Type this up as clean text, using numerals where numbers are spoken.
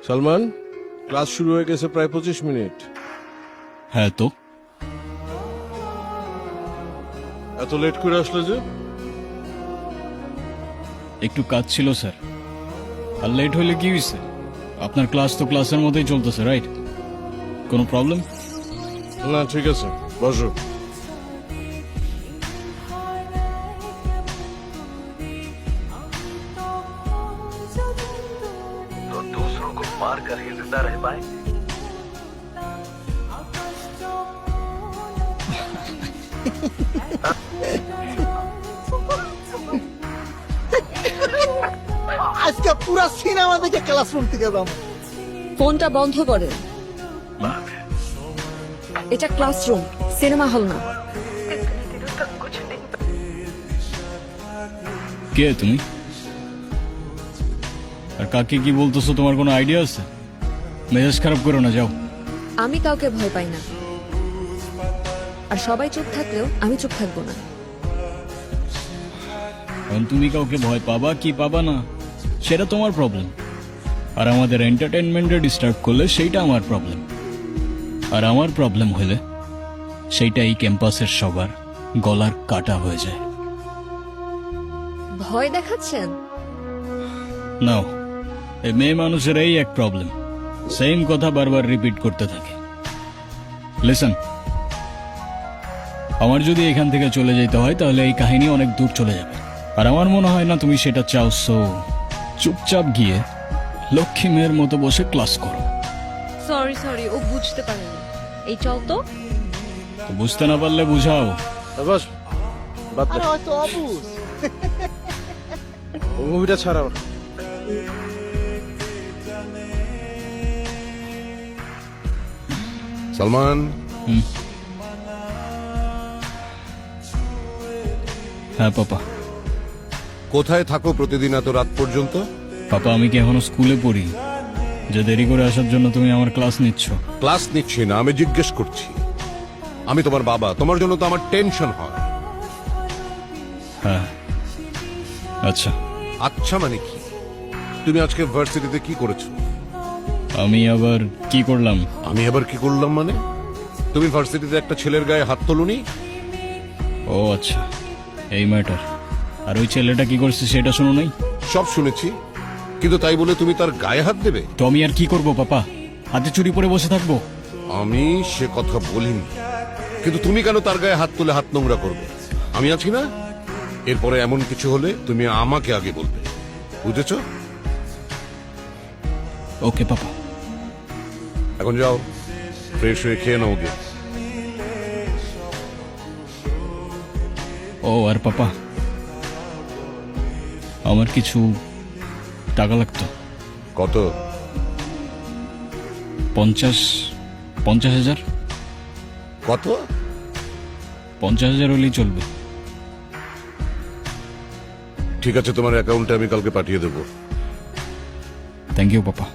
Salman, class শুরু হয়ে গেছে প্রায় 25 মিনিট। হ্যাঁ তো এত লেট করে আসলে যে? একটু কাজ ছিল স্যার। আর লেট হইলে কি হয়েছে? আপনার ক্লাস তো ক্লাসের মধ্যেই চলতেছে, রাইট? কোনো প্রবলেম? না, ঠিক আছে, বসো। तो दूसरों को मार कर ही जिंदा रह पाए। আজকে পুরা সিনেমা দেখে ক্লাসরুম থেকে যাবো। ফোনটা বন্ধ করে। এটা ক্লাসরুম, সিনেমা হল না। কে তুমি? আর কাকে কি বলতেছো তোমার কোনো আইডিয়া আছে? মেজাজ খারাপ করো না, যাও। আমি কাউকে ভয় পাই না, আর সবাই চুপ থাকলেও আমি চুপ থাকবো না। কারণ তুমি কাউকে ভয় পাবা কি পাবা না সেটা তোমার প্রবলেম, আর আমাদের এন্টারটেনমেন্টে ডিস্টার্ব করলে সেইটা আমার প্রবলেম। আর আমার প্রবলেম হলে সেইটা এই ক্যাম্পাসের সবার গলার কাটা হয়ে যায়। ভয় দেখাচ্ছেন? নাও, এই মেয়ে মানুষের এই এক প্রবলেম, সেম কথা বারবার রিপিট করতে থাকে। লিসন, আমার যদি এখান থেকে চলে যেতে হয় তাহলে এই কাহিনী অনেক দূর চলে যাবে, আর আমার মনে হয় না তুমি সেটা চাও। সো চুপচাপ গিয়ে লক্ষ্মী মেয়ের মতো বসে ক্লাস করো। সরি, ও বুঝতে পারেনি। এই চল তো। তো বুঝতে না পারলে বুঝাও। বাস, বাদ আর দে। হয়তো অবুঝ। ওই মুভিটা ছাড়াও। সালমান, হ্যাঁ পাপা। কোথায় থাকো প্রতিদিন এত রাত পর্যন্ত? পাপা, আমি কি এখনো স্কুলে পড়ি যে দেরি করে আসার জন্য তুমি আমার ক্লাস নিচ্ছ? ক্লাস নিচ্ছি না, আমি জিজ্ঞেস করছি। আমি তোমার বাবা, তোমার জন্য তো আমার টেনশন হয়। হ্যাঁ, আচ্ছা। আচ্ছা মানে কি? তুমি আজকে ভার্সিটিতে কি করেছো? আমি আবার কি করলাম? আমি আবার কি করলাম মানে? তুমি ভার্সিটিতে একটা ছেলের গায়ে হাত তোলনি? ও আচ্ছা, এই ম্যাটার। আর ওই ছেলেটা কি করছে সেটা শোনো নাই? সব শুনেছি, কিন্তু তাই বলে তুমি তার গায়ে হাত দেবে? তো আমি আর কি করব পাপা? হাতে চুরি পরে বসে থাকবো? আমি সে কথা বলিনি, কিন্তু তুমি কেন তার গায়ে হাত তুলে হাত নোংরা করবে? আমি আছি না? এরপরে এমন কিছু হলে তুমি আমাকে আগে বলবে, বুঝেছো? ওকে পাপা। এখন যাও, ফ্রেশ হয়ে খেয়ে নাও গে। ও আর পাপা, আমার কিছু টাকা লাগতো। কত? 50,000। কত? 50,000 হলেই চলবে। ঠিক আছে, তোমার অ্যাকাউন্টে আমি কালকে পাঠিয়ে দেবো। Thank you papa.